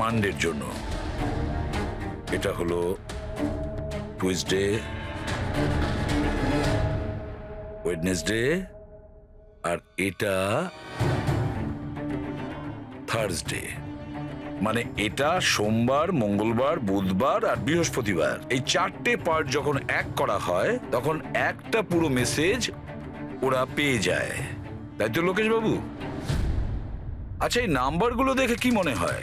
মানডের জন্য। এটা হলো টুইসডে, ওয়েডনেসডে, আর এটা থার্সডে। মানে এটা সোমবার, মঙ্গলবার, বুধবার আর বৃহস্পতিবার। এই 4টে পার্ট যখন এক করা হয় তখন একটা পুরো মেসেজ ওরা পেয়ে যায়, তাই তো লোকেশ বাবু? আচ্ছা, এই নাম্বারগুলো দেখে কি মনে হয়,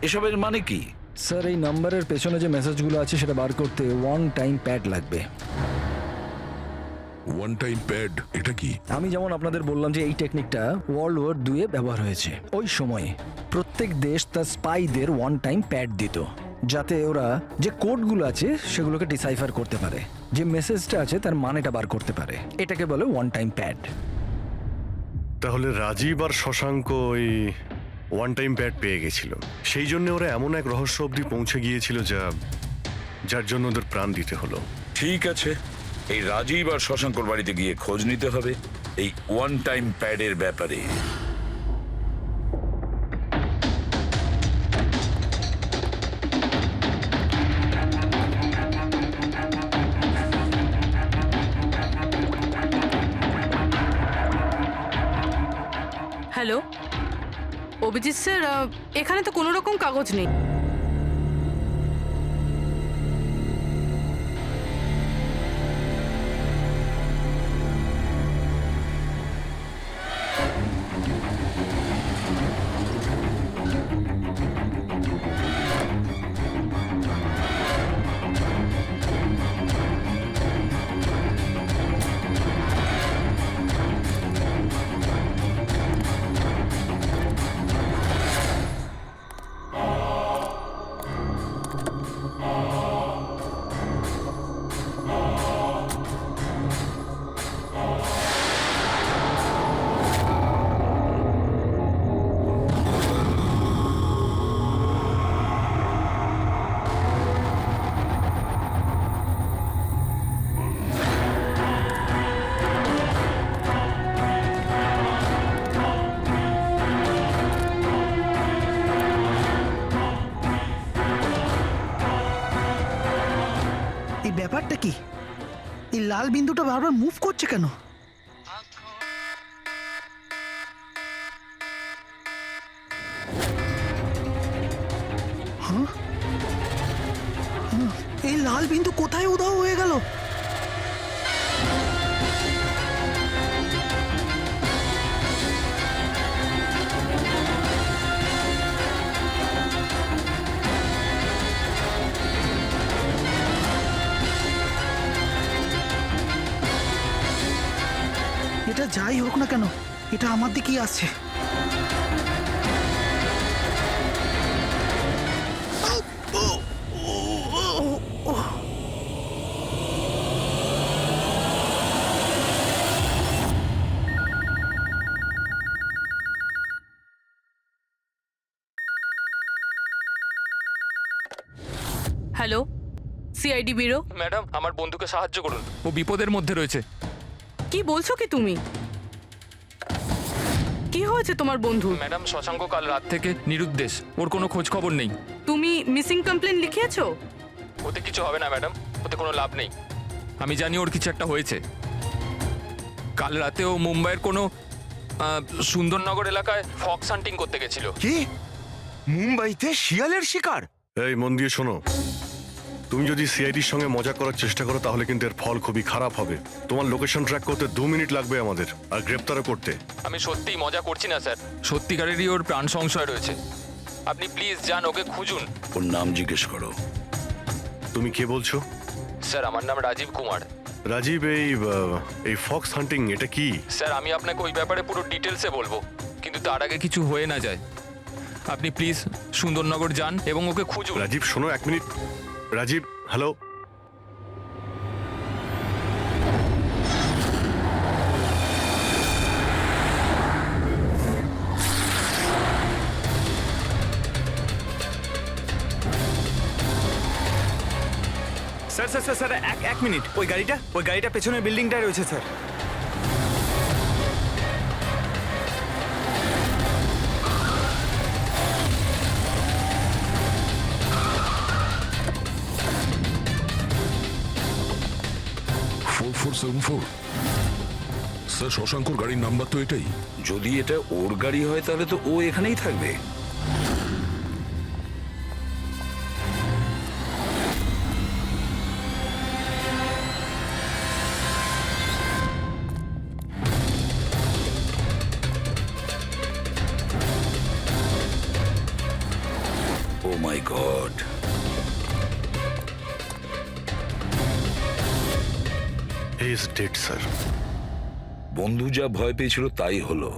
এসবের মানে কি? স্যার, এই নাম্বারের পেছনে যে মেসেজগুলো আছে সেটা বার করতে ওয়ান টাইম প্যাড লাগবে। ওয়ান টাইম প্যাড এটা কি? আমি যেমন আপনাদের বললাম যে এই টেকনিকটা ওয়ার্ল্ড ওয়ার 2 এ ব্যবহার হয়েছে। ওই সময়ে প্রত্যেক দেশ তার স্পাইদের ওয়ান টাইম প্যাড দিত, যাতে ওরা যে কোডগুলো আছে সেগুলোকে ডিসাইফার করতে পারে, যে মেসেজটা আছে তার মানেটা বার করতে পারে। এটাকে বলে ওয়ান টাইম প্যাড। তাহলে রাজীব আর শশাঙ্ক ওই ওয়ান টাইম প্যাড পেয়ে গেছিল, সেই জন্য ওরা এমন এক রহস্য অবধি পৌঁছে গিয়েছিল যার জন্য ওদের প্রাণ দিতে হলো। ঠিক আছে, এই রাজীব আর শশাঙ্কর বাড়িতে গিয়ে খোঁজ নিতে হবে এই ওয়ান টাইম প্যাডের ব্যাপারে। হ্যালো অভিজিৎ স্যার, এখানে তো কোনো রকম কাগজ নেই। এই ব্যাপারটা কি? এই লাল বিন্দুটা বারবার মুভ করছে কেন? হ্যাঁ? এই লাল বিন্দু কোথায় উধাও হয়ে গেল? এটা যাই হোক না কেন, এটা আমার দিকেই আসছে। Hello CID bureau. ম্যাডাম, আমার বন্ধুকে সাহায্য করুন, ও বিপদের মধ্যে রয়েছে। কি বলছো কি তুমি? কি হয়েছে তোমার বন্ধু? ম্যাডাম, শশাঙ্ক কাল রাত থেকে নিরুদ্দেশ, ওর কোনো খোঁজ খবর নেই। তুমি মিসিং কমপ্লেন লিখিয়েছো? ওতে কিছু হবে না ম্যাডাম, ওতে কোনো লাভ নেই। আমি জানি ওর কিছু একটা হয়েছে। কাল রাতে ও মুম্বাইয়ের কোনো সুন্দরনগর এলাকায় ফক্স হান্টিং করতে গেছিল। কি? মুম্বাইতে শিয়ালের শিকার? এই মন দিয়ে শোনো, তুমি যদি সিআইডির সঙ্গে মজা করার চেষ্টা করো তাহলে কিন্তু এর ফল খুবই খারাপ হবে। তোমার লোকেশন ট্র্যাক করতে 2 মিনিট লাগবে আমাদের, আর গ্রেপ্তারও করতে। আমি সত্যিই মজা করছি না স্যার, সত্যিকারেরই ওর প্রাণ সংশয় রয়েছে। আপনি প্লিজ যান, ওকে খুঁজুন। ওর নাম জিজ্ঞেস করো। তুমি কে বলছো? স্যার, আমার নাম রাজীব কুমার। রাজীব, এই ফক্স হান্টিং এটা কি? স্যার, আমি আপনাকে ওই ব্যাপারে পুরো ডিটেলসে বলবো, কিন্তু তার আগে কিছু হয়ে না যায়। আপনি প্লিজ সুন্দরনগর যান এবং ওকে খুঁজুন। রাজীব শোনো, 1 মিনিট। Rajiv, hello. Sir sir sir sir এক মিনিট, ওই গাড়িটা পেছনের বিল্ডিংটায় রয়েছে স্যার। 7474 স্যার শশাঙ্কর গাড়ির নাম্বার তো এটাই। যদি এটা ওর গাড়ি হয় তাহলে তো ও এখানেই থাকবে। Oh my god, he is dead sir. বন্ধু যা ভয় পেয়েছিল তাই হলো।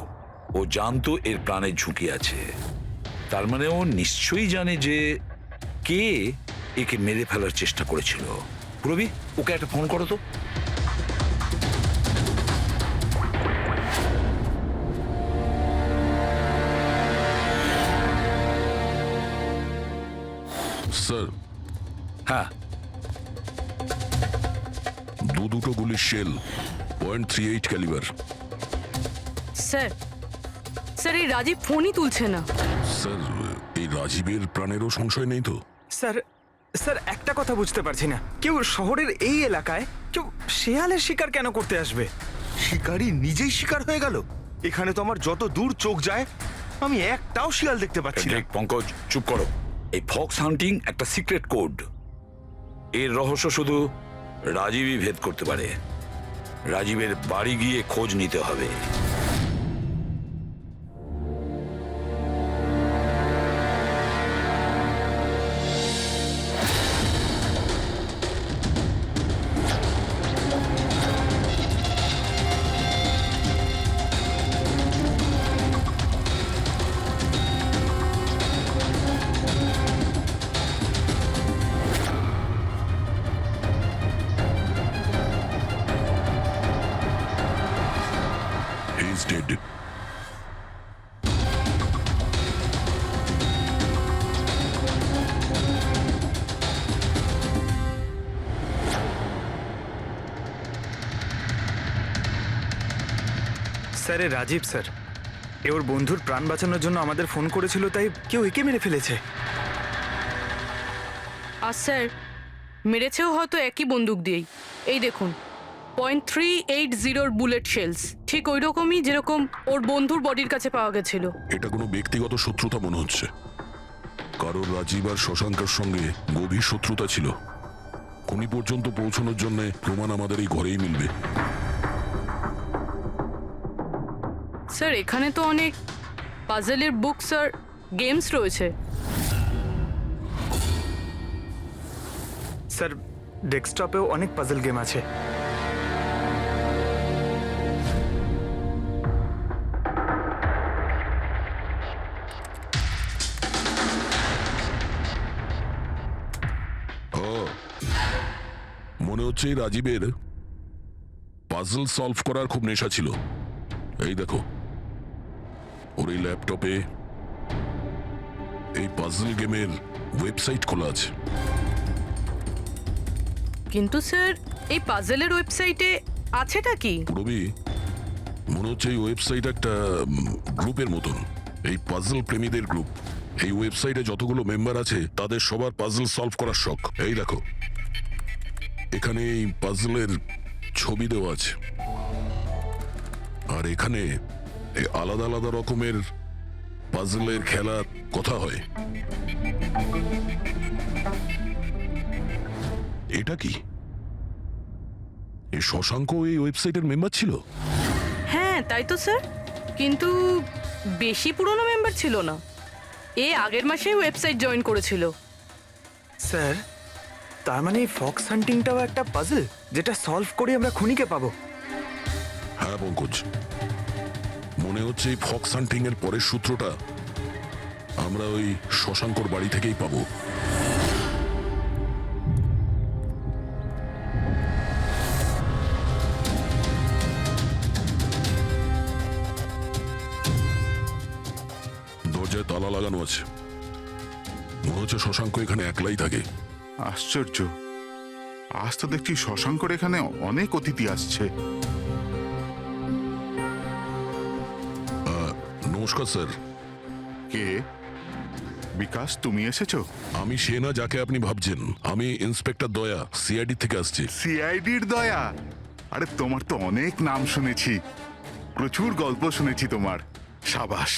ও জানতো এর প্রাণের ঝুঁকি আছে, তার মানে ও নিশ্চয়ই জানে যে কে একে মেরে ফেলার চেষ্টা করেছিল। রবি, ওকে একটা ফোন করো তো। স্যার হ্যাঁ, দুটো গুলির শেল .38 ক্যালিবার। স্যার স্যার এই রাজীব ফোনই তুলছে না। স্যার এই রাজীবের প্রাণেরও সংশয় নেই তো? স্যার স্যার একটা কথা বুঝতে পারছি না, কেউ শহরের এই এলাকায় কেউ শেয়ালের শিকার কেন করতে আসবে? শিকারী নিজেই শিকার হয়ে গেল। এখানে তো আমার যত দূর চোখ যায় আমি একটাও শিয়াল দেখতে পাচ্ছি না। ঠিক, পঙ্কজ চুপ করো। এই ফক্স হান্টিং একটা সিক্রেট কোড। এর রহস্য শুধু রাজীবই ভেদ করতে পারে। রাজীবের বাড়ি গিয়ে খোঁজ নিতে হবে। He is dead. স্যার এ রাজীব স্যার, এ ওর বন্ধুর প্রাণ বাঁচানোর জন্য আমাদের ফোন করেছিল, তাই কেউ একে মেরে ফেলেছে। আর স্যার মেরেছেও হয়তো একই বন্দুক দিয়েই। এই দেখুন, .380 বুলেট শেলস, ঠিক ওই রকমই যেরকম ওর বন্ধুর বডির কাছে পাওয়া গেছিল। এটা কোনো ব্যক্তিগত শত্রুতা মনে হচ্ছে। কারোর রাজীব আর শশাঙ্কের সঙ্গে গভীর শত্রুতা ছিল। খুনি পর্যন্ত পৌঁছানোর জন্য প্রমাণ আমাদের এই ঘরেই মিলবে। স্যার এখানে তো অনেক পাজেলের বুকস আর গেমস রয়েছে। স্যার ডেস্কটপেও অনেক পাজল গেম আছে। মনে হচ্ছে এই রাজীবের পাজল সলভ করার খুব নেশা ছিল। এই দেখো, ওর এই ল্যাপটপে এই পাজল গেমের ওয়েবসাইট খোলা আছে। কিন্তু স্যার এই পাজেলের ওয়েবসাইটে আছেটা কি? রবি, মনে হচ্ছে এই ওয়েবসাইট একটা গ্রুপের মতন, এই পাজল প্রেমীদের গ্রুপ। এই ওয়েবসাইটে যতগুলো মেম্বার আছে তাদের সবার পাজল সলভ করার শখ। এই দেখো, এখানে এই পাজলের ছবি দেওয়া আছে, আর এখানে এই আলাদা আলাদা রকমের পাজলের খেলার কথা হয়। এটা কি? এই শশাঙ্ক এই ওয়েবসাইটের মেম্বার ছিল? হ্যাঁ তাই তো স্যার, কিন্তু বেশি পুরনো মেম্বার ছিল না। এ আগের মাসে ওয়েবসাইট জয়েন করেছিল। স্যার তার মানে এই ফক্স হান্টিংটাও একটা পাজল, যেটা সলভ করে আমরা খুনিকে পাবো। হ্যাঁ পঙ্কজ, মনে হচ্ছে এই ফক্স হান্টিং এর পরের সূত্রটা আমরা ওই শশাঙ্কর বাড়ি থেকেই পাবো। দরজায় তালা লাগানো আছে। মনে হচ্ছে শশাঙ্ক এখানে একলাই থাকে। আশ্চর্য, আজ তো দেখছি শশাঙ্কর এখানে অনেক অতিথি আসছে। নমস্কার স্যার। কে? বিকাশ, তুমি এসেছো? আমি সে না যাকে আপনি ভাবছেন। আমি ইন্সপেক্টর দয়া, সিআইডি থেকে আসছি। সিআইডির দয়া? আরে তোমার তো অনেক নাম শুনেছি, প্রচুর গল্প শুনেছি তোমার। সাবাস,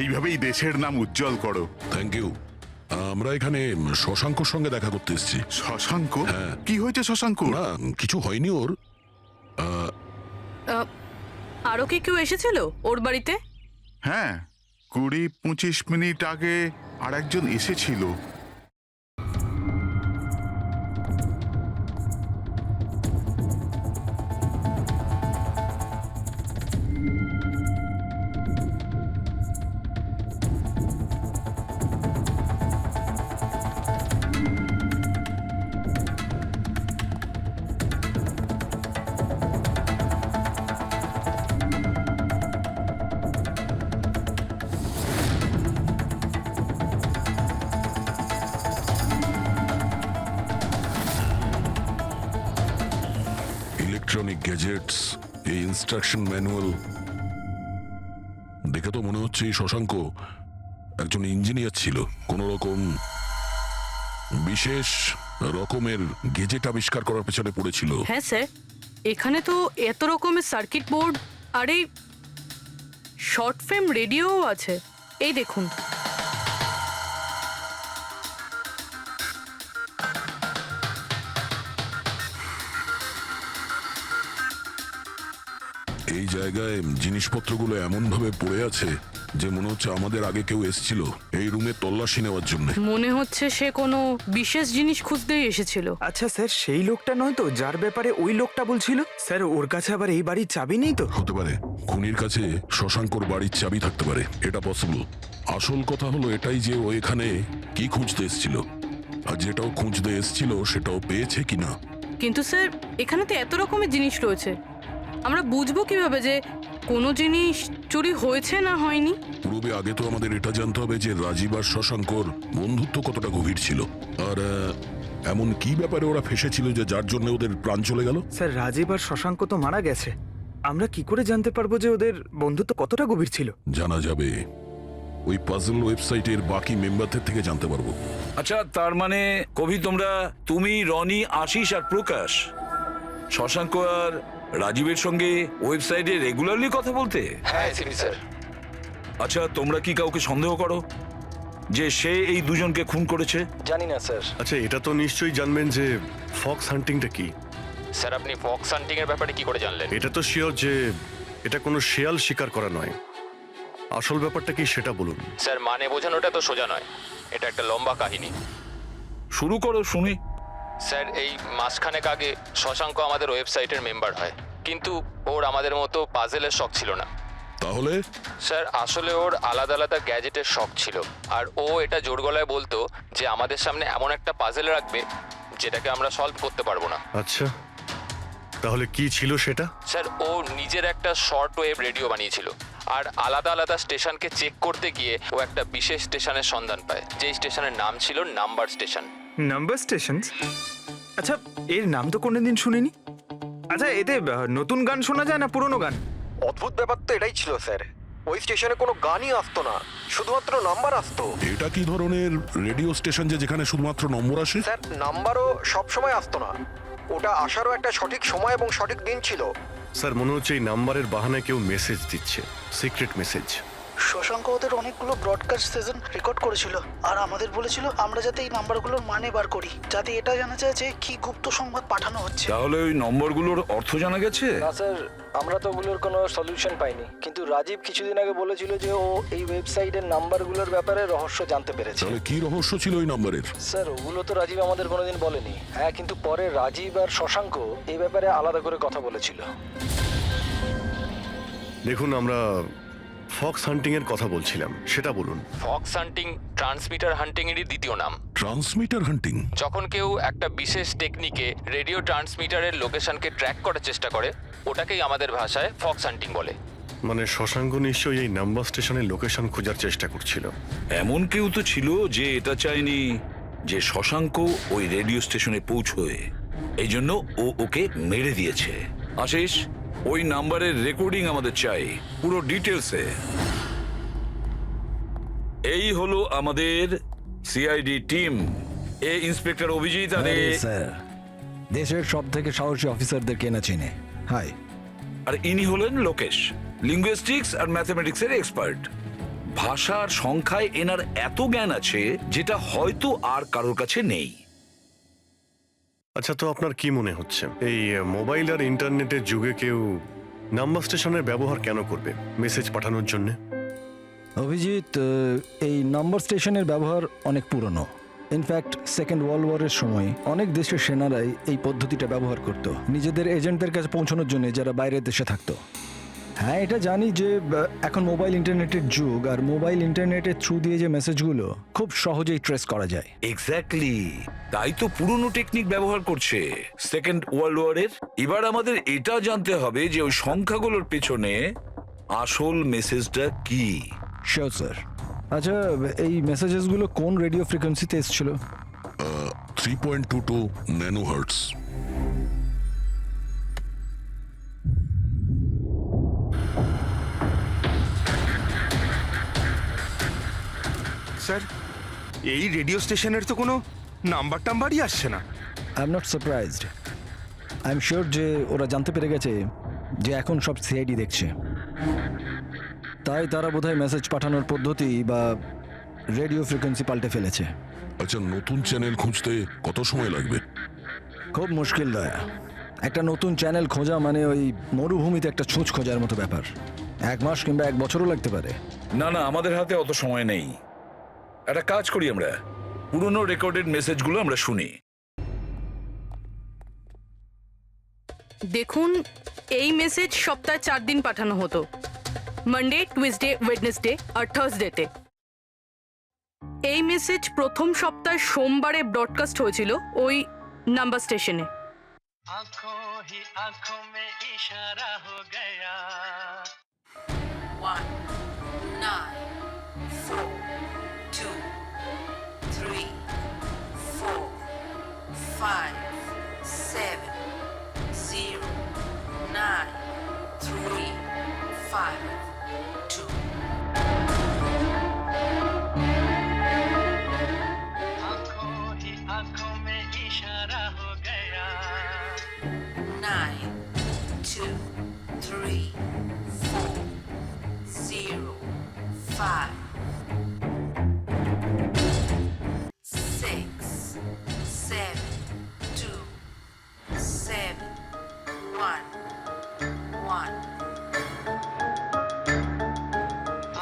এইভাবেই দেশের নাম উজ্জ্বল করো। Thank you. আমরা এখানে শশাঙ্কর সঙ্গে দেখা করতে এসেছি। শশাঙ্ক? হ্যাঁ। কি হয়েছে শশাঙ্ক? না, কিছু হয়নি ওর। আরও কি কেউ এসেছিল ওর বাড়িতে? হ্যাঁ, 20-25 মিনিট আগে আর একজন এসেছিল। ইলেকট্রনিক গ্যাজেটস, এই ইনস্ট্রাকশন ম্যানুয়াল দেখে তো মনে হচ্ছে এই শশাঙ্ক একজন ইঞ্জিনিয়ার ছিল। কোন রকম বিশেষ রকমের গেজেট আবিষ্কার করার পেছনে পড়েছিল। হ্যাঁ স্যার, এখানে তো এত রকমের সার্কিট বোর্ড আর এই শর্ট ফিল্ম রেডিও আছে। এই দেখুন। এই জায়গায় জিনিসপত্রগুলো এমন ভাবে পড়ে আছে যে মনে হচ্ছে আমাদের আগে কেউ এসেছিল এই রুমে তল্লাশি নেওয়ার জন্য। মনে হচ্ছে সে কোনো বিশেষ জিনিস খুঁজতেই এসেছিল। আচ্ছা স্যার, সেই লোকটা নয় তো যার ব্যাপারে ওই লোকটা বলছিল? স্যার, ওর কাছে আবার এই বাড়ির চাবি নেই তো? হতে পারে খুনির কাছে শশাঙ্কর বাড়ির চাবি থাকতে পারে, এটা পসিবল। আসল কথা হলো এটাই যে ও এখানে কি খুঁজতে এসেছিল, আর যেটাও খুঁজতে এসেছিল সেটাও পেয়েছে কিনা। কিন্তু স্যার, এখানে তো এত রকমের জিনিস রয়েছে, আমরা বুঝবো কিভাবে যে কোনো জিনিস চুরি হয়েছে না হয়নি? পূর্বে আগে তো আমাদের এটা জানতে হবে যে রাজীব আর শশাঙ্কর বন্ধুত্ব কতটা গভীর ছিল, আর এমন কি ব্যাপারে ওরা ফেসেছিল যে যার জন্য ওদের প্রাণ চলে গেল। স্যার, রাজীব আর শশাঙ্ক তো মারা গেছে, আমরা কি করে জানতে পারবো যে ওদের বন্ধুত্ব কতটা গভীর ছিল? জানা যাবে ওই পাজল ওয়েবসাইটের বাকি মেম্বারদের থেকে জানতে পারবো। আচ্ছা, তার মানে কবি তুমি, রনি, আশিস আর প্রকাশ শশাঙ্ক আর রাজীবের সঙ্গে ওয়েবসাইটে রেগুলারলি কথা বলতে? হ্যাঁ স্যার। আচ্ছা, তোমরা কি কাউকে সন্দেহ করো যে সে এই দুজনকে খুন করেছে? জানি না স্যার। আচ্ছা, এটা তো নিশ্চয়ই জানবেন যে ফক্স হান্টিংটা কি। স্যার, আপনি ফক্স হান্টিং এর ব্যাপারে কি করে জানলেন? এটা তো শিওর যে এটা কোনো শেয়াল শিকার করা নয়। আসল ব্যাপারটা কি সেটা বলুন। স্যার, মানে বোঝানোটা তো সোজা নয়, এটা একটা লম্বা কাহিনী। শুরু করো শুনি। স্যার, এই মাসখানেক আগে শশাঙ্ক আমাদের ওয়েবসাইটের মেম্বার হয়, কিন্তু ওর আমাদের মতো পাজেলের শখ ছিল না। তাহলে স্যার, আসলে ওর আলাদা আলাদা গ্যাজেটের শখ ছিল, আর ও এটা জোর গলায় বলতো যে আমাদের সামনে এমন একটা পাজেল রাখবে যেটাকে আমরা সলভ করতে পারবো না। আচ্ছা, তাহলে কি ছিল সেটা? স্যার, ও নিজের একটা শর্ট ওয়েভ রেডিও বানিয়েছিল, আর আলাদা আলাদা স্টেশনকে চেক করতে গিয়ে ও একটা বিশেষ স্টেশনের সন্ধান পায়, যেই স্টেশনের নাম ছিল নাম্বার স্টেশন। Number station? আচ্ছা, এর নাম তো কোনোদিন শুনিনি। আচ্ছা, এতে নতুন গান শোনা যায় না পুরনো গান? অদ্ভুত ব্যাপার তো এটাই ছিল স্যার, ওই স্টেশনে কোনো গানই আসতো না, শুধুমাত্র নাম্বার আসতো। এটা কি ধরনের রেডিও স্টেশন যে যেখানে শুধুমাত্র নম্বর আসে? স্যার, নাম্বারও সব সময় আসতো না, ওটা আসারও একটা সঠিক সময় এবং সঠিক দিন ছিল। স্যার, মনে হচ্ছে এই নাম্বারের বাহানায় কেউ মেসেজ দিচ্ছে, সিক্রেট মেসেজ। শশাঙ্ক ওদের অনেকগুলো ব্রডকাস্ট সেশন রেকর্ড করেছিল আর আমাদের বলেছিল আমরা যাতে এই নাম্বারগুলোর মানে বার করি, যাতে এটা জানা যায় যে কি গুপ্ত সংবাদ পাঠানো হচ্ছে। তাহলে ওই নম্বরগুলোর অর্থ জানা গেছে? না স্যার, আমরা তো ওগুলোর কোনো সলিউশন পাইনি, কিন্তু রাজীব কিছুদিন আগে বলেছিল যে ও এই ওয়েবসাইটের নাম্বারগুলোর ব্যাপারে রহস্য জানতে পেরেছে। তাহলে কি রহস্য ছিল ওই নাম্বারের? স্যার, ওগুলো তো রাজীব আমাদের কোনোদিন বলেনি। হ্যাঁ, কিন্তু পরে রাজীব আর শশাঙ্ক এই ব্যাপারে আলাদা করে কথা বলেছিল। দেখুন, আমরা ফক্স হান্টিং এর কথা বলছিলাম, সেটা বলুন। ফক্স হান্টিং ট্রান্সমিটার হান্টিং এরই দ্বিতীয় নাম। ট্রান্সমিটার হান্টিং? যখন কেউ একটা বিশেষ টেকনিকে রেডিও ট্রান্সমিটারের লোকেশনকে ট্র্যাক করার চেষ্টা করে, ওটাকেই আমাদের ভাষায় ফক্স হান্টিং বলে। মানে শশাঙ্ক নিশ্চয়ই এই নাম্বার স্টেশনের লোকেশন খোঁজার চেষ্টা করছিল। এমন কেউ তো ছিল যে এটা চায়নি যে শশাঙ্ক ওই রেডিও স্টেশনে পৌঁছয়, এই জন্য ও ওকে মেরে দিয়েছে। আশিস, ওই নাম্বারের রেকর্ডিং আমাদের চাই, পুরো ডিটেলসে। এই হলো আমাদের সিআইডি টিম। এ ইন্সপেক্টর অভিজিৎ আর স্যার, দেশের সব থেকে সাহসী অফিসারদের কেনা চেনে। হাই। আর ইনি হলেন লোকেশ, লিঙ্গুইস্টিক্স আর ম্যাথমেটিক্সের এক্সপার্ট। ভাষার সংখ্যায় এনার এত জ্ঞান আছে যেটা হয়তো আর কারোর কাছে নেই। আচ্ছা, তো আপনার কি মনে হচ্ছে এই মোবাইল আর ইন্টারনেটের যুগে কেউ নাম্বার স্টেশনের ব্যবহার কেন করবে মেসেজ পাঠানোর জন্য? অভিজিৎ, এই নাম্বার স্টেশনের ব্যবহার অনেক পুরনো। ইনফ্যাক্ট সেকেন্ড ওয়ার্ল্ড ওয়ারের সময় অনেক দেশের সেনারাই এই পদ্ধতিটা ব্যবহার করত নিজেদের এজেন্টদের কাছে পৌঁছানোর জন্য, যারা বাইরের দেশে থাকতো। হ্যাঁ, এটা জানি যে এখন মোবাইল ইন্টারনেটের যুগ, আর মোবাইল ইন্টারনেটের থ্রু দিয়ে যে মেসেজগুলো খুব সহজেই ট্রেস করা যায়। এক্স্যাক্টলি, তাই তো পুরনো টেকনিক ব্যবহার করছে সেকেন্ড ওয়ার্ল্ড ওয়ারের। এবার আমাদের এটা জানতে হবে যে ওই সংখ্যাগুলোর পেছনে আসল মেসেজটা কি। Sure sir. আচ্ছা, এই মেসেজেসগুলো কোন রেডিও ফ্রিকোয়েন্সিতে এসেছিল? 3.22 ন্যানোহার্টস। স্যার, এই রেডিও স্টেশনের তো কোনো নাম্বার টাম্বারই আসছে না। I am not surprised. I am sure যে ওরা জানতে পেরে গেছে যে এখন সব সিআইডি দেখছে, তাই তারা বোধহয় মেসেজ পাঠানোর পদ্ধতি বা রেডিও ফ্রিকোয়েন্সি পাল্টে ফেলেছে। আচ্ছা, নতুন চ্যানেল খুঁজতে কত সময় লাগবে? খুব মুশকিল দয়া। একটা নতুন চ্যানেল খোঁজা মানে ওই মরুভূমিতে একটা ছুঁচ খোঁজার মতো ব্যাপার। 1 মাস কিংবা 1 বছরও লাগতে পারে। না না, আমাদের হাতে অত সময় নেই। একটা কাজ করি, আমরা পুরনো রেকর্ডেড মেসেজগুলো আমরা শুনি। দেখুন, এই মেসেজ সপ্তাহে 4 দিন পাঠানো হতো, মানডে, টুইসডে, ওয়েডনেসডে আর থার্সডেতে। এই মেসেজ প্রথম সপ্তাহে সোমবারে ব্রডকাস্ট হয়েছিল ওই নাম্বার স্টেশনে। आंखों ही आंखों में इशारा हो गया। 1 9 4 2 3 4 5 7 0 9 3 5 2 आंखों ही आंखों में इशारा हो गया। 9 2 3 4 0 5 6 7 2 7 1 1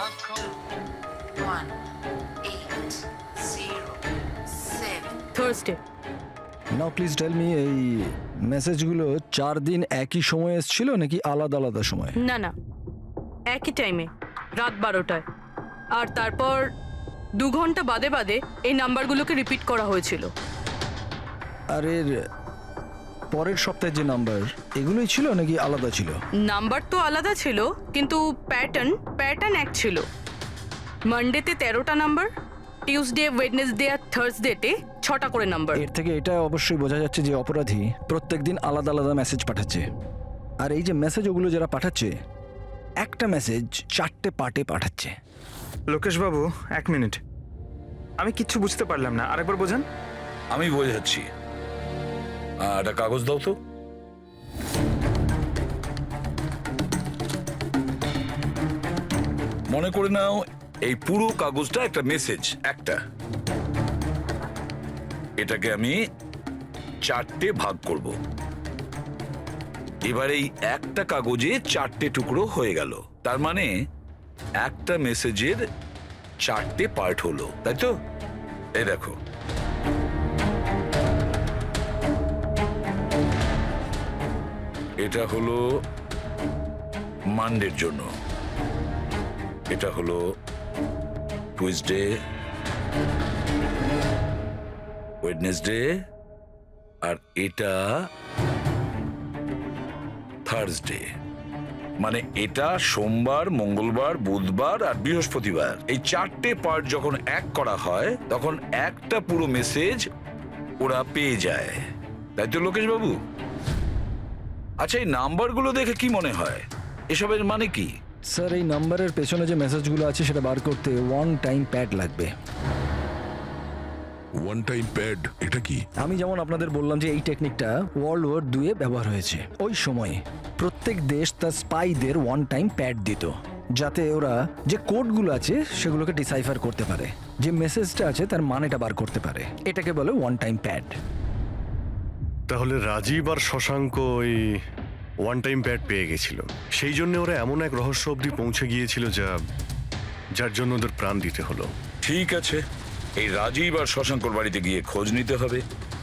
आंखों 1 8 0 7 Thursday. Now please tell me, এই মেসেজগুলো 4 দিন একই সময়ে এসেছিল নাকি আলাদা আলাদা সময়? না না, একই টাইমে, রাত 12টায়। আর তারপর 2 ঘন্টা বাদে বাদে এই নাম্বারগুলোকে রিপিট করা হয়েছিল। আর এর পরের সপ্তাহে যে নাম্বার, এগুলোই ছিল নাকি আলাদা ছিল? নাম্বার তো আলাদা ছিল, কিন্তু প্যাটার্ন এক ছিল। মানডেতে 13টা নাম্বার, টিউসডে, ওয়েডনেসডে আর থার্সডেতে 6টা করে নাম্বার। এর থেকে এটা অবশ্যই বোঝা যাচ্ছে যে অপরাধী প্রত্যেকদিন আলাদা আলাদা মেসেজ পাঠাচ্ছে। আর এই যে মেসেজ ওগুলো যারা পাঠাচ্ছে, একটা মেসেজ 4টে পার্টে পাঠাচ্ছে। লোকেশ বাবু, 1 মিনিট, আমি কিচ্ছু বুঝতে পারলাম না, আরেকবার বোঝান। আমি বোঝাচ্ছি। একটা কাগজ দাও তো। মনে করে নাও এই পুরো কাগজটা একটা মেসেজ, একটা। এটাকে আমি 4টে ভাগ করব। এবার এই একটা কাগজে 4টে টুকরো হয়ে গেল। তার মানে একটা মেসেজের 4টে পার্ট হলো, তাই তো? এই দেখো, এটা হলো মানডের জন্য, এটা হলো টুইসডে, ওয়েডনেসডে, আর এটা থার্সডে। মানে এটা সোমবার, মঙ্গলবার, বুধবার আর বৃহস্পতিবার। এই 4টে পার্ট যখন এক করা হয় তখন একটা পুরো মেসেজ ওরা পেয়ে যায়, তাই তো লোকেশ বাবু? আচ্ছা, এই নাম্বারগুলো দেখে কি মনে হয়, এসবের মানে কি? স্যার, এই নাম্বারের পেছনে যে মেসেজগুলো আছে সেটা বার করতে 1 টাইম প্যাড লাগবে। ওয়ান টাইম প্যাড এটা কি? আমি যেমন আপনাদের বললাম যে এই টেকনিকটা ওয়ার্ল্ড ওয়ার 2-এ ব্যবহার হয়েছে। ওই সময়ে প্রত্যেক দেশ তার স্পাইদের ওয়ান টাইম প্যাড দিত, যাতে ওরা যে কোডগুলো আছে সেগুলোকে ডিসাইফার করতে পারে, যে মেসেজটা আছে তার মানেটা বার করতে পারে। এটাকে বলে ওয়ান টাইম প্যাড। তাহলে রাজীব আর শশাঙ্ক ওই ওয়ান টাইম প্যাড পেয়ে গেছিল, সেই জন্য ওরা এমন এক রহস্য অবধি পৌঁছে গিয়েছিল যার জন্য ওদের প্রাণ দিতে হলো। ঠিক আছে, এই রাজীব আর শশাঙ্কর বাড়িতে গিয়ে খোঁজ নিতে হবে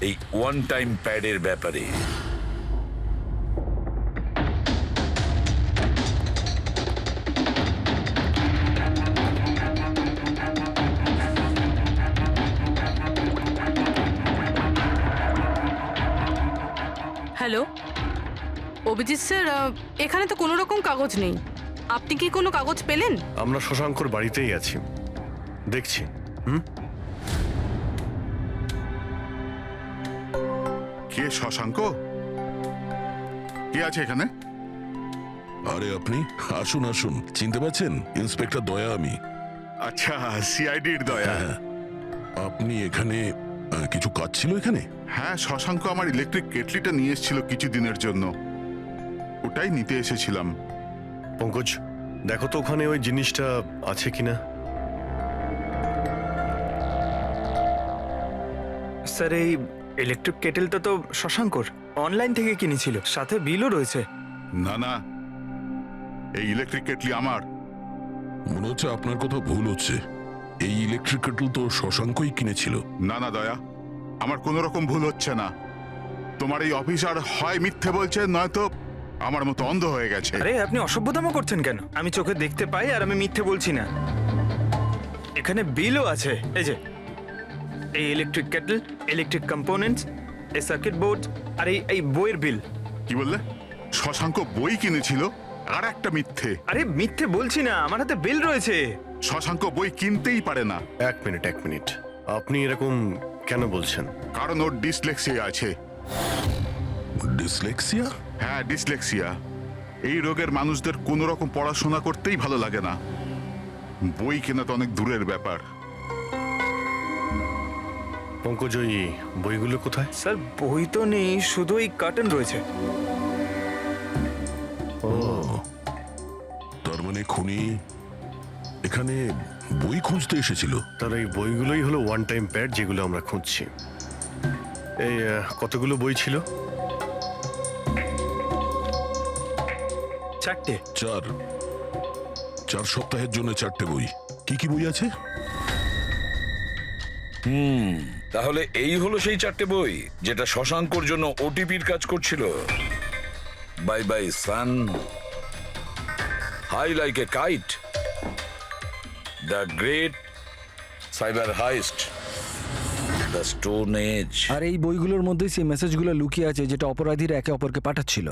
এই ওয়ান টাইম প্যাডের ব্যাপারে। হ্যালো অভিজিৎ স্যার, এখানে তো কোনো রকম কাগজ নেই। আপনি কি কোনো কাগজ পেলেন? আমরা শশাঙ্কর বাড়িতেই আছি, দেখছি। কে শশাঙ্ক? কে আছে এখানে? আরে আপনি আসুন আসুন, চিনতে পারছেন? ইন্সপেক্টর দয়া আমি। আচ্ছা, সিআইডির দয়া। হ্যাঁ, আপনি এখানে কিছু কাজ ছিল এখানে? হ্যাঁ, শশাঙ্ক আমার ইলেকট্রিক কেটলিটা নিয়ে এসেছিল কিছুদিনের জন্য, ওটাই নিতে এসেছিলাম। পঙ্কজ, দেখো তো ওখানে ওই জিনিসটা আছে কিনা। স্যার এই ইলেকট্রিক কেটেলটা তো শশাঙ্কর অনলাইন থেকে কিনেছিল, সাথে বিলও রয়েছে। না না, এই ইলেকট্রিক কেটলি আমার। মনে হচ্ছে আপনার কোথাও ভুল হচ্ছে। এই ইলেকট্রিক কেটল তো শশাঙ্কই কিনেছিল। না না দয়া, আমার কোনো রকম ভুল হচ্ছে না। তোমার এই অফিসার হয় মিথ্যে বলছে, নয়তো আমার মতো অন্ধ হয়ে গেছে। আরে আপনি অসভ্যতামো করছেন কেন? আমি চোখে দেখতে পাই আর আমি মিথ্যে বলছি না। এখানে বিলও আছে, এই যে এই ইলেকট্রিক কেটল, ইলেকট্রিক কম্পোনেন্টস, এই সার্কিট বোর্ড আর এই বইয়ের বিল। কি বললে? শশাঙ্ক বই কিনেছিল? আর একটা মিথ্যে। আরে মিথ্যে বলছি না, আমার হাতে বিল রয়েছে। শশাঙ্ক বই কিনতেই পারে না। এক মিনিট, আপনি এরকম কেন বলছেন? কারণ ওর ডিসলেক্সিয়া আছে। ডিসলেক্সিয়া? হ্যাঁ, ডিসলেক্সিয়া। এই রোগের মানুষদের কোনো রকম পড়াশোনা করতেই ভালো লাগে না। বই কেনা তো অনেক দূরের ব্যাপার। পঙ্কজ, ওই বইগুলো কোথায়? স্যার বই তো নেই, শুধু এই কার্টন রয়েছে। তার মানে খুনি এখানে বই খুঁজতে এসেছিল। তার এই বইগুলোই হলো ওয়ান টাইম প্যাড, যেগুলো আমরা খুঁজছি। এই কতগুলো বই ছিল? 4টে। 4 সপ্তাহের জন্য 4টে বই। কি কি বই আছে? তাহলে এই হলো সেই 4টে বই যেটা শশাঙ্কর জন্য ওটিপির কাজ করছিল। Bye bye sun, high like a kite, the great cyber heist, the stone age. আর এই বইগুলোর মধ্যে সেই মেসেজগুলো লুকিয়ে আছে যেটা অপরাধীরা একে অপরকে পাঠাচ্ছিল।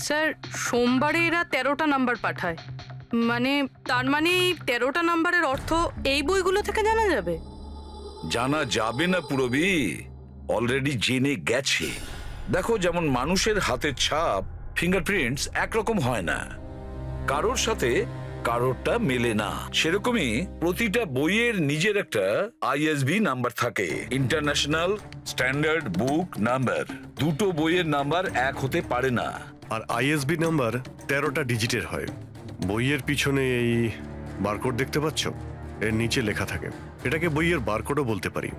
স্যার সোমবারে এরা 13টা নাম্বার পাঠায়, মানে তার মানে এই 13টা নাম্বারের অর্থ এই বইগুলো থেকে জানা যাবে? জানা যাবে না পুরবি, অলরেডি জেনে গেছে। দেখো, যেমন মানুষের হাতের ছাপ ফিঙ্গারপ্রিন্টস একরকম হয় না, কারোর সাথে কারোরটা মেলে না, সেরকমই প্রতিটা বইয়ের নিজের একটা আইএসবি নাম্বার থাকে, ইন্টারন্যাশনাল স্ট্যান্ডার্ড বুক নাম্বার। দুটো বইয়ের নাম্বার এক হতে পারে না। আর আইএসবি নাম্বার 13টা ডিজিটের হয়। বইয়ের পিছনে এই বারকোড দেখতে পাচ্ছ? এর নিচে লেখা থাকে। এটাকে বইয়ের বারকোডও বলতে পারি।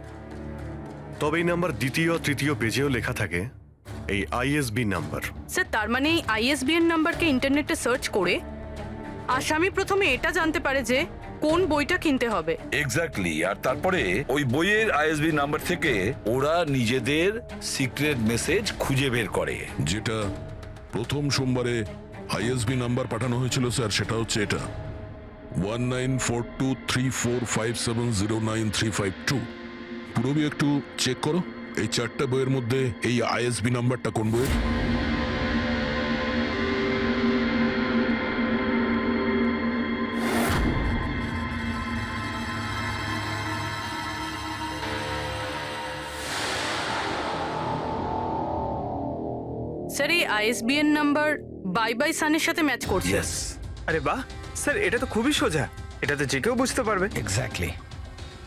তবে এই নাম্বার দ্বিতীয় তৃতীয় পেজেও লেখা থাকে এই আইএসবি নাম্বার। স্যার তার মানে এই আইএসবিএন নাম্বারকে ইন্টারনেটে সার্চ করে আসামি প্রথমে এটা জানতে পারে যে কোন বইটা কিনতে হবে। এক্স্যাক্টলি। আর তারপরে ওই বইয়ের আইএসবি নাম্বার থেকে ওরা নিজেদের সিক্রেট মেসেজ খুঁজে বের করে। যেটা প্রথম সোমবারে আইএসবি নাম্বার পাঠানো হয়েছিল স্যার, সেটা হচ্ছে এটা 194234570935 পুরোবি একটু চেক করো এই 4টে বইয়ের মধ্যে এই আইএসবি নাম্বারটা কোন বইয়ের। স্যার এই আইএসবিএন নাম্বার বাই বাই সানের সাথে ম্যাচ করছে। আরে বাহ স্যার, এটা তো খুবই সোজা, এটা তো যে কেউ বুঝতে পারবে। এক্স্যাক্টলি।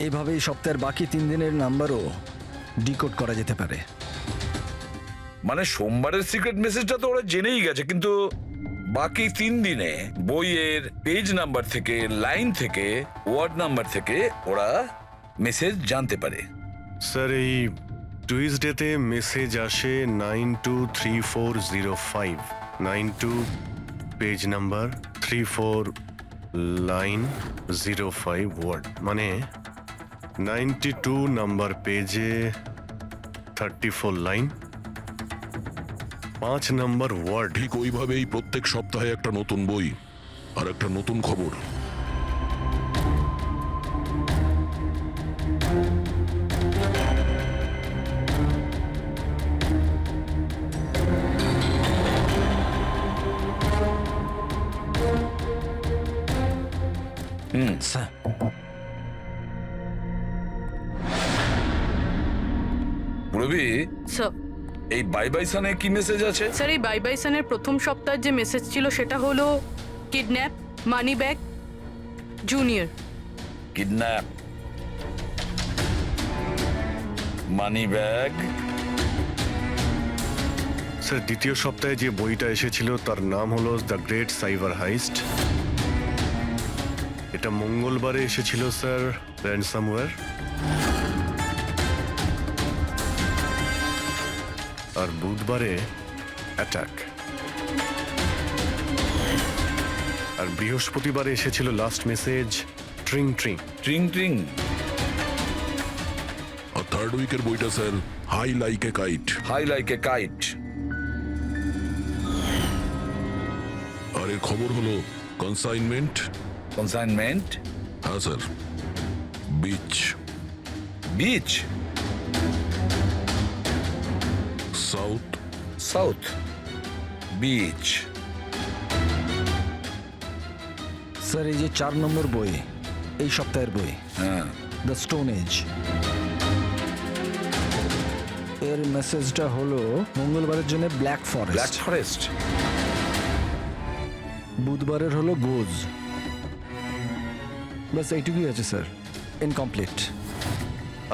এভাবেই সপ্তাহের বাকি 3 দিনের নাম্বারও ডিকোড করা যেতে পারে। মানে সোমবারের সিক্রেট মেসেজটা তো ওরা জেনেই গেছে, কিন্তু বাকি 3 দিনে বইয়ের পেজ নাম্বার থেকে, লাইন থেকে, ওয়ার্ড নাম্বার থেকে ওরা মেসেজ জানতে পারে। স্যার এই টুইসডেতে মেসেজ আসে 923405, 92 পেজ নাম্বার, 34 লাইন, 05 ওয়ার্ড, মানে 92 নাম্বার পেজে 34 লাইন, 5 নাম্বার ওয়ার্ড। ঠিক ওইভাবেই প্রত্যেক সপ্তাহে একটা নতুন বই আর একটা নতুন খবর। স্যার, রবি, স্যার এই বাই বাই সানে কি মেসেজ আছে? স্যার এই বাই বাই সানের প্রথম সপ্তাহের যে মেসেজ ছিল সেটা হলো kidnap, money bag, junior. Kidnap, money bag. Sir দ্বিতীয় সপ্তাহে যে বইটা এসেছিল তার নাম হলো দ্য গ্রেট সাইবার হাইস্ট। এটা মঙ্গলবারে এসেছিল স্যার, র্যানসামওয়্যার। আর বুধবারে অ্যাটাক। আর বৃহস্পতিবারে এসেছিল last message tring tring. Tring tring. আর থার্ড উইকের বইটা sir high like a kite. High like a kite. আর এর খবর হলো কনসাইনমেন্ট। কনসাইনমেন্ট। হ্যাঁ sir, beach. Beach. South. South beach. Sir এই যে 4 নম্বর বই, এই সপ্তাহের বই, হ্যাঁ, দ্য স্টোন এজ, এর মেসেজটা হলো মঙ্গলবারের জন্য ব্ল্যাক ব্ল্যাক ফরেস্ট, ফরেস্ট। বুধবারের হলো গোজ। বাস এইটুকুই আছে স্যার, ইনকমপ্লিট।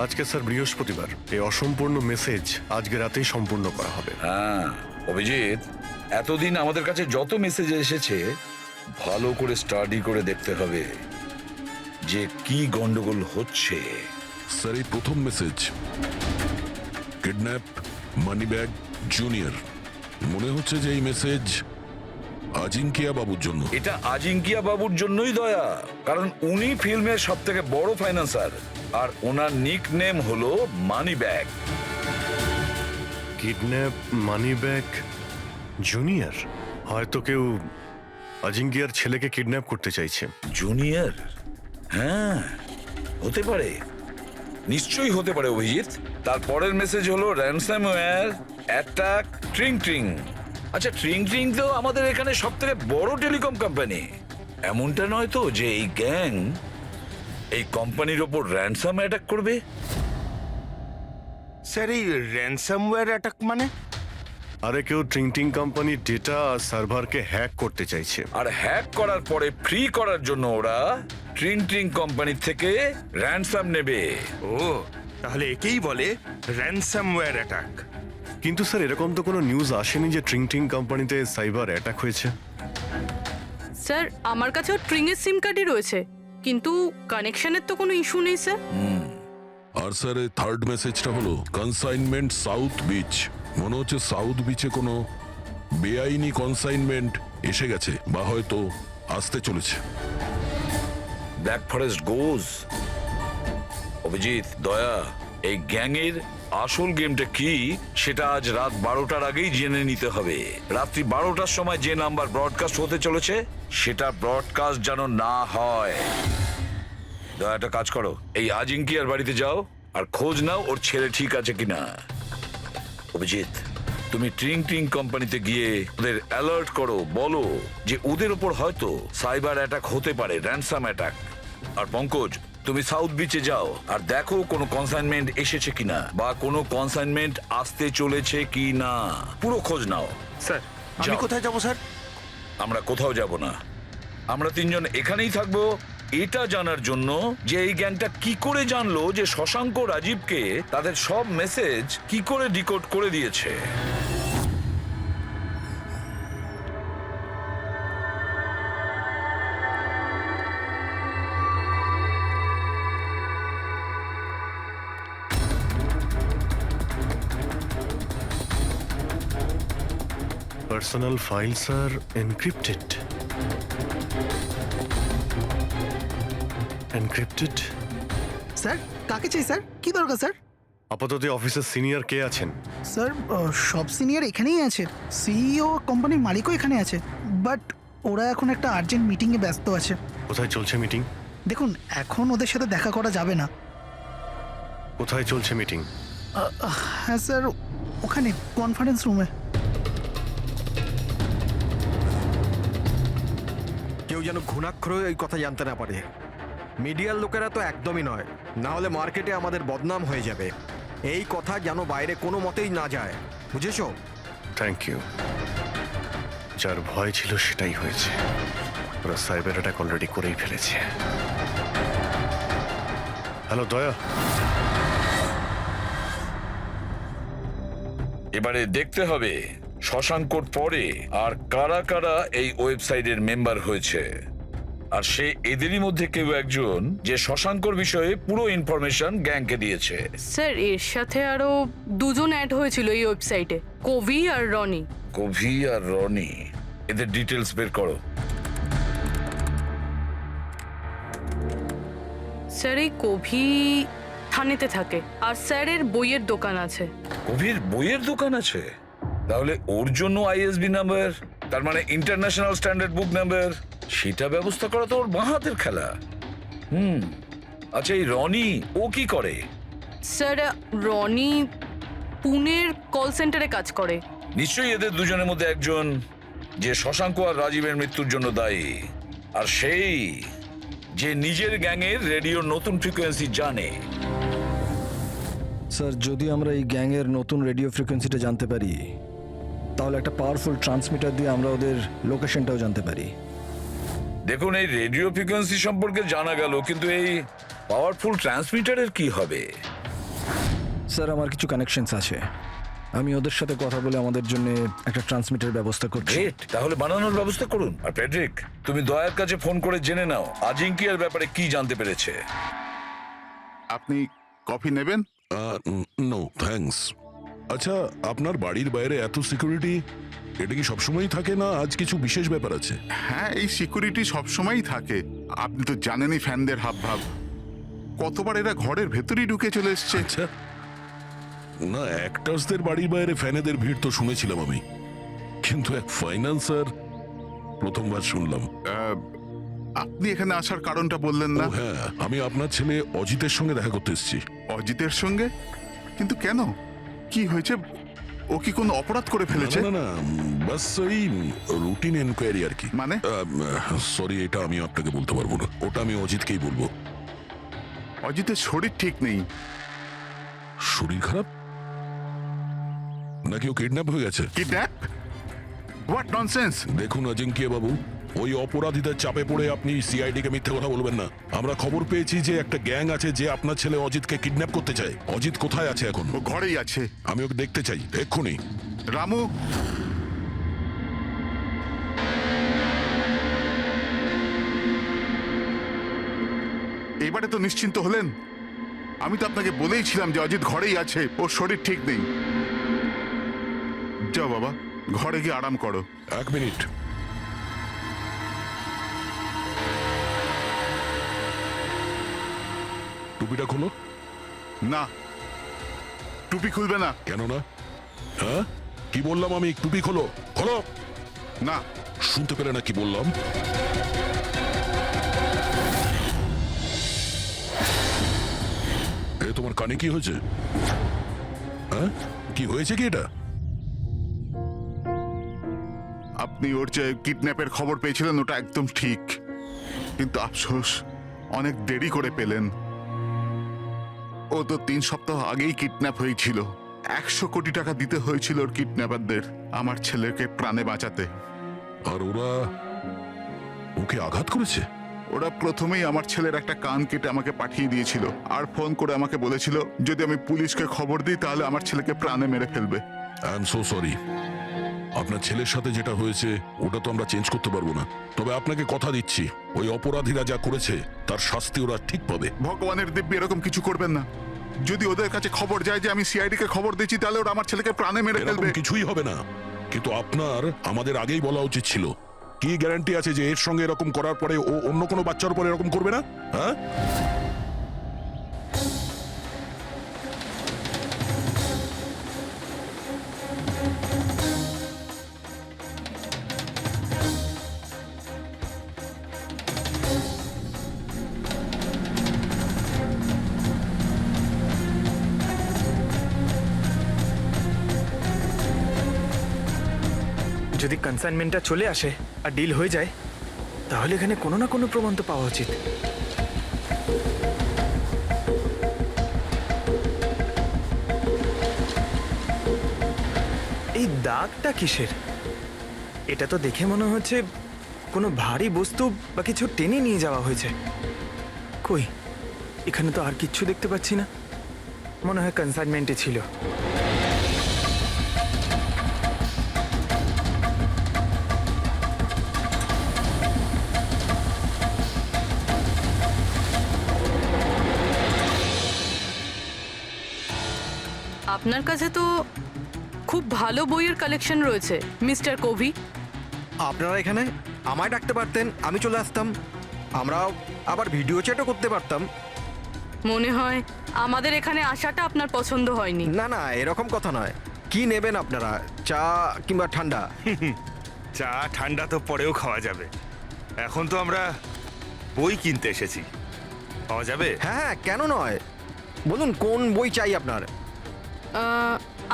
আজকে স্যার বৃহস্পতিবার, এই অসম্পূর্ণ মেসেজ আজকে রাতেই সম্পূর্ণ করা হবে। হ্যাঁ অভিজিৎ, এতদিন আমাদের কাছে যত মেসেজ এসেছে ভালো করে স্টাডি করে দেখতে হবে যে কি গন্ডগোল হচ্ছে। স্যার এই প্রথম message, kidnap, money bag, junior. মনে হচ্ছে যে এই মেসেজ আজিঙ্কিয়া বাবুর জন্য। এটা আজিঙ্কিয়া বাবুর জন্যই দয়া, কারণ উনি ফিল্মের সব থেকে বড় ফাইন্যান্সার আর ওনার নিক নেম হলো money bag. Kidnap, money bag, junior. হয়তো কেউ আজিঙ্কিয়ার ছেলেকে কিডন্যাপ করতে চাইছে। জুনিয়র? হ্যাঁ হতে পারে, নিশ্চয়ই হতে পারে অভিজিৎ। তারপরের মেসেজ হলো র্যানসামওয়্যার, অ্যাটাক, ট্রিং ট্রিং। আচ্ছা ট্রিং ট্রিং তো আমাদের এখানে সব থেকে বড় টেলিকম কোম্পানি। এমনটা নয় তো যে এই গ্যাং এই কোম্পানির ওপর র্যানসাম অ্যাটাক করবে? স্যার এই র্যানসামওয়্যার অ্যাটাক মানে? আরে কেউ ট্রিং ট্রিং কোম্পানির ডেটা আর সার্ভারকে হ্যাক করতে চাইছে। আর হ্যাক করার পরে ফ্রি করার জন্য ওরা ট্রিং ট্রিং কোম্পানি থেকে র্যানসাম নেবে। ও, তাহলে একেই বলে র্যানসামওয়্যার অ্যাটাক। কিন্তু স্যার এরকম তো কোনো নিউজ আসেনি যে ট্রিং ট্রিং কোম্পানিতে সাইবার অ্যাটাক হয়েছে। স্যার আমার কাছেও ট্রিং এর সিম কার্ডই রয়েছে, কিন্তু কানেকশনের তো কোনো ইস্যু নেই স্যার। আর স্যার এই থার্ড মেসেজটা হলো কনসাইনমেন্ট সাউথ বিচ। মনে হচ্ছে সাউথ বিচে কোনো বেআইনি কনসাইনমেন্ট এসে গেছে বা হয়তো আসতে চলেছে। ব্ল্যাক ফরেস্ট গোজ। অভিজিৎ, দয়া, এই গ্যাংয়ের আসল গেমটা কি সেটা আজ রাত 12টার আগেই জেনে নিতে হবে। রাত্রি 12টার সময় যে নাম্বার ব্রডকাস্ট হতে চলেছে সেটা ব্রডকাস্ট যেন না হয়। দয়া একটা কাজ করো, এই আজিঙ্কিয়ার বাড়িতে যাও আর খোঁজ নাও ওর ছেলে ঠিক আছে কিনা। অভিজিৎ, তুমি ট্রিং ট্রিং কোম্পানিতে গিয়ে ওদের অ্যালার্ট করো, বলো যে ওদের ওপর হয়তো সাইবার অ্যাটাক হতে পারে, র্যানসাম অ্যাটাক। আর পঙ্কজ, তুমি সাউথ বিচে যাও আর দেখো কোনো কনসাইনমেন্ট এসেছে কিনা বা কোনো কনসাইনমেন্ট আসতে চলেছে কিনা, পুরো খোঁজ নাও। স্যার আমি যাও। কোথায় যাবো স্যার? আমরা কোথাও যাব না, আমরা 3জন এখানেই থাকবো এটা জানার জন্য যে এই গ্যাংটা কি করে জানলো যে শশাঙ্ক রাজীবকে তাদের সব মেসেজ কি করে ডিকোড করে দিয়েছে। পার্সোনাল ফাইলস আর এনক্রিপ্টেড। এনক্রিপ্টেড? স্যার কাকে চাই স্যার? কি দরকার স্যার? আপাতত অফিসের সিনিয়র কে আছেন? স্যার সব সিনিয়র এখানেই আছে, সিইও কোম্পানির মালিকও এখানে আছে, বাট ওরা এখন একটা আর্জেন্ট মিটিংয়ে ব্যস্ত আছে। কোথায় চলছে মিটিং? দেখুন এখন ওদের সাথে দেখা করা যাবে না। কোথায় চলছে মিটিং? হ্যাঁ স্যার, ওখানে কনফারেন্স রুমে। কেউ যেন ঘুণাক্ষর এই কথা জানতে না পারে। মিডিয়ার লোকেরা তো একদমই নয়, না হলে মার্কেটে আমাদের বদনাম হয়ে যাবে। এই কথা যেন বাইরে কোনো মতেই না যায়, বুঝেছো? Thank you. যার ভয় ছিল সেটাই হয়েছে। ওরা সাইবার অ্যাটাক অলরেডি করেই ফেলেছে। হ্যালো দয়া, এবারে দেখতে হবে শশাঙ্কর পরে আর কারা কারা এই ওয়েবসাইটের মেম্বার হয়েছে, আর সে এদেরই মধ্যে কেউ একজন যে শশাঙ্কর বিষয়ে পুরো ইনফরমেশন গ্যাংকে দিয়েছে। স্যার এর সাথে আরো দুজন অ্যাড হয়েছিল এই ওয়েবসাইটে, কবি আর রনি। কভি আর রনি, এদের ডিটেলস বের করো। স্যার এই কবি থানেতে থাকে, আর স্যারের বইয়ের দোকান আছে। কবির বইয়ের দোকান আছে? তাহলে ওর জন্য আইএসবি নাম্বার, তার মানে ইন্টারন্যাশনাল স্ট্যান্ডার্ড বুক নাম্বার, সেটা ব্যবস্থা করা তো ওর বাঁ হাতের খেলা। আচ্ছা এই রনি ও কি করে? স্যার রনি পুনের কল সেন্টারে কাজ করে। নিশ্চয়ই এদের দুজনের মধ্যে একজন যে শশাঙ্ক আর রাজীবের মৃত্যুর জন্য দায়ী, আর সেই যে নিজের গ্যাংয়ের রেডিওর নতুন ফ্রিকোয়েন্সি জানে। স্যার যদি আমরা এই গ্যাংয়ের নতুন রেডিও ফ্রিকোয়েন্সিটা জানতে পারি, তাহলে একটা পাওয়ারফুল ট্রান্সমিটার দিয়ে আমরা ওদের লোকেশনটাও জানতে পারি। দেখুন এই রেডিও ফ্রিকোয়েন্সি সম্পর্কে জানা গেল, কিন্তু এই পাওয়ারফুল ট্রান্সমিটারের কি হবে? স্যার আমার কিছু কানেকশনস আছে, আমি ওদের সাথে কথা বলে আমাদের জন্য একটা ট্রান্সমিটার ব্যবস্থা করছি। গ্রেট, তাহলে বানানোর ব্যবস্থা করুন। আর প্যাড্রিক, তুমি দয়ার কাছে ফোন করে জেনে নাও আজিঙ্কিয়ার ব্যাপারে কি জানতে পেরেছে। আপনি কফি নেবেন? No thanks. আচ্ছা, আপনার বাড়ির বাইরে এত সিকিউরিটি, এটা কি সবসময়ই থাকে না আজ কিছু বিশেষ ব্যাপার আছে? হ্যাঁ, এই সিকিউরিটি সবসময়ই থাকে। আপনি তো জানেনই ফ্যানদের হাবভাব। কতবার এরা ঘরের ভেতরেই ঢুকে চলে এসছে। আচ্ছা, না অ্যাক্টার্সদের বাড়ির বাইরে ফ্যানেদের ভিড় তো শুনেছিলাম আমি, কিন্তু এক ফাইন্যান্সার প্রথমবার শুনলাম। আপনি এখানে আসার কারণটা বললেন না? ও হ্যাঁ, আমি আপনার ছেলে অজিতের সঙ্গে দেখা করতে এসেছি। অজিতের সঙ্গে? কিন্তু কেন, কি হয়েছে? ও কি কোনো অপরাধ করে ফেলেছে? না না, বাস ওই রুটিন এনকোয়ারি আর কি। মানে? সরি, এটা আমি আপনাকে বলতে পারবো না, ওটা আমি অজিতকেই বলবো। অজিতের শরীর ঠিক নেই। শরীর খারাপ নাকি ও কিডন্যাপ হয়ে গেছে? কিডন্যাপ? What nonsense! দেখুন অজিঙ্কিয়া বাবু, ওই অপরাধীদের চাপে পড়ে আপনি সিআইডি কে মিথ্যে কথা বলবেন না। আমরা খবর পেয়েছি যে একটা গ্যাং আছে যে আপনার ছেলে অজিতকে কিডন্যাপ করতে চায়। অজিত কোথায় আছে এখন? ও ঘরেই আছে। আমি ওকে দেখতে চাই এক্ষুনি। রামু, এবারে তো নিশ্চিন্ত হলেন? আমি তো আপনাকে বলেইছিলাম যে অজিত ঘরেই আছে, ওর শরীর ঠিক নেই। যাও বাবা, ঘরে গিয়ে আরাম করো। এক মিনিট, টুপিটা খোলো। না, টুপি খুলবে না। কেন না? হ্যাঁ, কি বললাম আমি? টুপি খোলো, খোলো। না। শুনতে পেলে না কি বললাম? এ তোমার কানে কি হয়েছে? হ্যাঁ, কি হয়েছে কি এটা? আপনি ওর যে কিডন্যাপের খবর পেয়েছিলেন ওটা একদম ঠিক, কিন্তু আফসোস অনেক দেরি করে পেলেন। ও তো 3 সপ্তাহ আগেই কিডন্যাপ হয়েছিল। 100 কোটি টাকা দিতে হয়েছিল ওর কিডন্যাপারদের আমার ছেলেকে প্রাণে বাঁচাতে। আর ওরা ওকে আঘাত করেছে? ওরা প্রথমেই আমার ছেলের একটা কান কেটে আমাকে পাঠিয়ে দিয়েছিল আর ফোন করে আমাকে বলেছিল যদি আমি পুলিশকে খবর দিই তাহলে আমার ছেলেকে প্রাণে মেরে ফেলবে। I am so sorry. আপনার ছেলের সাথে যেটা হয়েছে ওটা তো আমরা চেঞ্জ করতে পারবো না, তবে আপনাকে কথা দিচ্ছি ওই অপরাধীরা যা করেছে তার শাস্তি ওরা ঠিক পাবে। ভগবানের দিব্যি এরকম কিছু করবেন না। যদি ওদের কাছে খবর যায় যে আমি সিআইডি কে খবর দিচ্ছি তাহলে ওরা আমার ছেলেকে প্রাণে মেরে এরকম ফেলবে। কিছুই হবে না, কিন্তু আপনার আমাদের আগেই বলা উচিত ছিল। কি গ্যারান্টি আছে যে এর সঙ্গে এরকম করার পরে ও অন্য কোনো বাচ্চার উপরে এরকম করবে না? হ্যাঁ, যদি কনসাইনমেন্টটা চলে আসে আর ডিল হয়ে যায় তাহলে এখানে কোনো না কোনো প্রমাণ তো পাওয়া উচিত। এই দাগটা কিসের? এটা তো দেখে মনে হচ্ছে কোনো ভারী বস্তু বা কিছু টেনে নিয়ে যাওয়া হয়েছে। কই, এখানে তো আর কিচ্ছু দেখতে পাচ্ছি না। মনে হয় কনসাইনমেন্টে ছিল। আপনার কাছে তো খুব ভালো বইয়ের কালেকশন রয়েছে মিস্টার কোভি। আপনারা এখানে আমায় ডাকতে পারতেন, আমি চলে আসতাম। আমরাও আবার ভিডিও চ্যাটও করতে পারতাম। মনে হয় আমাদের এখানে আসাটা আপনার পছন্দ হয়নি। না না, এরকম কথা নয়। কি নেবেন আপনারা, চা কিংবা ঠান্ডা? চা ঠান্ডা তো পরেও খাওয়া যাবে, এখন তো আমরা বই কিনতে এসেছি। পাওয়া যাবে? হ্যাঁ হ্যাঁ, কেন নয়, বলুন কোন বই চাই আপনার?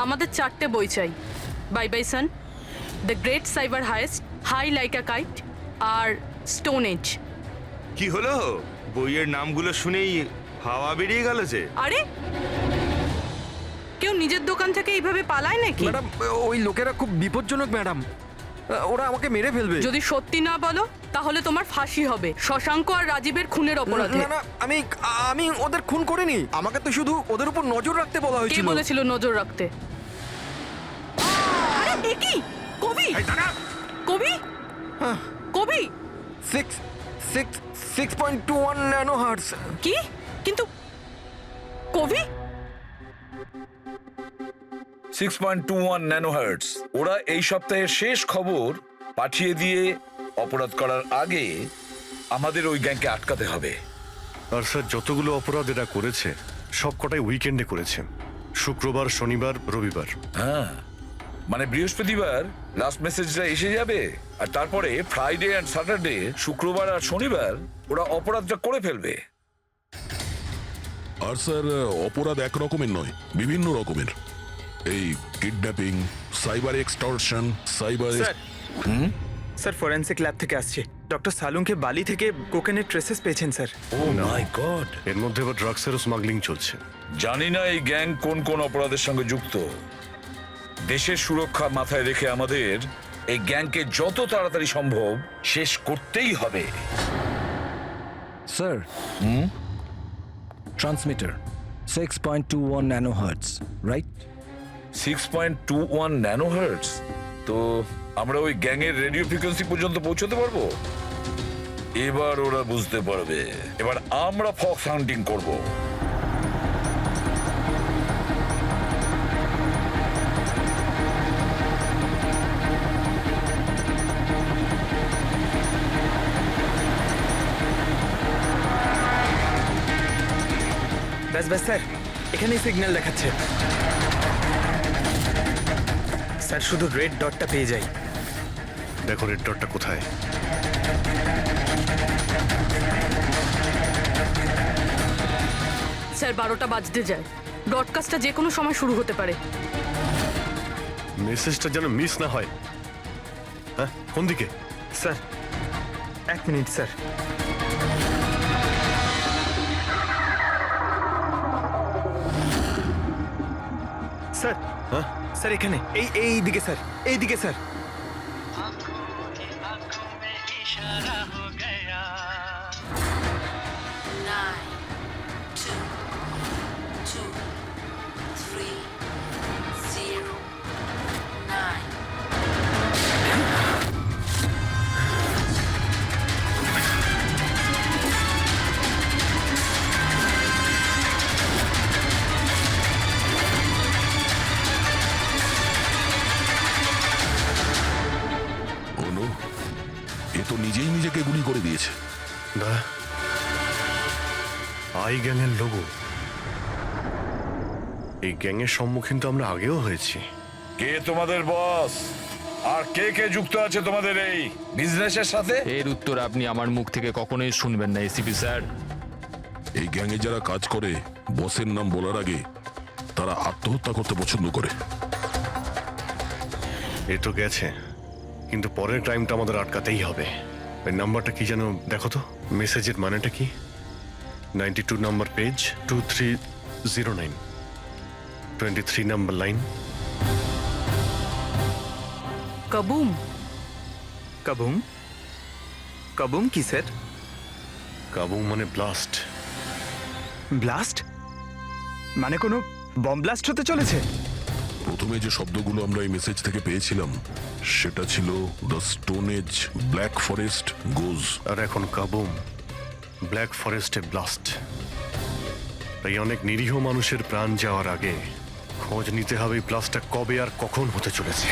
আমাদের 4টে বই চাই। Bye bye sun, the great cyber heist, high like a kite আর স্টোন এজ। কি হলো, বইয়ের নামগুলো শুনেই হাওয়া বেরিয়ে গেল যে? আরে কেউ নিজের দোকান থেকে এইভাবে পালায় নাকি? ম্যাডাম, ওই লোকেরা খুব বিপজ্জনক ম্যাডাম, ওরা আমাকে মেরে ফেলবে। যদি সত্যি না বলো তাহলে তোমার ফাঁসি হবে শশাঙ্ক আর রাজীবের খুনের অপরাধে। না না, আমি ওদের খুন করিনি। আমাকে তো শুধু ওদের উপর নজর রাখতে বলা কে হয়েছিল। বলেছিল নজর রাখতে? আরে এ কি? কবি, কবি, কবি 6.21 ন্যানো হার্টজ। কি? কিন্তু কবি 6.21 ন্যানোহার্টজ। ওরা এই সপ্তাহের শেষ খবর পাঠিয়ে দিয়ে অপরাধ করার আগে আমাদের ওই গ্যাংকে আটকাতে হবে। আর স্যার, যতগুলো অপরাধ এরা করেছে সব কটাই উইকেন্ডে করেছে, শুক্রবার, শনিবার, রবিবার। হ্যাঁ, মানে বৃহস্পতিবার লাস্ট মেসেজটা এসে যাবে আর তারপরে ফ্রাইডে অ্যান্ড স্যাটারডে, শুক্রবার আর শনিবার ওরা অপরাধটা করে ফেলবে। আর স্যার অপরাধ এক রকমের নয়, বিভিন্ন রকমের। এই kidnapping, cyber extortion, cyber. Sir forensic lab থেকে আসছে। ডক্টর সালুংকে বালি থেকে কোকেনের ট্রেসেস পেয়েছেন স্যার। O my god! এর মধ্যে আবার ড্রাগসেরও স্মাগলিং চলছে। জানি না এই গ্যাং কোন কোন অপরাধের সঙ্গে যুক্ত। দেশের সুরক্ষা মাথায় রেখে আমাদের এই গ্যাংকে যত তাড়াতাড়ি সম্ভব শেষ করতেই হবে। Sir, transmitter 6.21 nano hertz, right? 6.21 ন্যানোহার্টজ। তো আমরা ওই গ্যাংয়ের রেডিও ফ্রিকোয়েন্সি পর্যন্ত পৌঁছতে পারবো। এবার ওরা বুঝতে পারবে। এবার আমরা ফক্স হান্টিং করব। ব্যাস ব্যাস স্যার, এখানেই সিগন্যাল দেখাচ্ছে। স্যার শুধু রেড ডটটা পেয়ে যাই। দেখো রেড ডটটা কোথায়। স্যার 12টা বাজতে যায়। ব্রডকাস্টটা যে কোনো সময় শুরু হতে পারে। মেসেজটা যেন মিস না হয়। হ্যাঁ, কোন দিকে? Sir 1 minute sir. স্যার, হ্যাঁ স্যার এখানে, এই দিকে স্যার, এই দিকে স্যার। आंखों की आंखों में इशारा हो गया স্পাই গ্যাংয়ের লোগো। এই গ্যাংয়ের সম্মুখীন তো আমরা আগেও হয়েছি। কে তোমাদের বস আর কে কে যুক্ত আছে তোমাদের এই বিজনেসের সাথে? এর উত্তর আপনি আমার মুখ থেকে কখনোই শুনবেন না এসিপি স্যার। এই গ্যাংয়ে যারা কাজ করে বসের নাম বলার আগে তারা আত্মহত্যা করতে পছন্দ করে। এ তো গেছে, কিন্তু পরের টাইমটা আমাদের আটকাতেই হবে। ওই নাম্বারটা কি যেন দেখো তো, মেসেজের মানেটা কি? 92 নাম্বার পেজ 2309, 23 নাম্বার লাইন। কাবুম। কাবুম? কাবুম কি স্যার? কাবুম মানে ব্লাস্ট। ব্লাস্ট? মানে কোনো বম ব্লাস্ট হতে চলেছে? প্রথমে যে শব্দগুলো আমরা এই মেসেজ থেকে পেয়েছিলাম সেটা ছিল the stone age black forest goes. আর এখন কাবুম ব্ল্যাক ফরেস্টে ব্লাস্ট। তাই অনেক নিরীহ মানুষের প্রাণ যাওয়ার আগে খোঁজ নিতে হবে এই ব্লাস্টটা কবে আর কখন হতে চলেছে।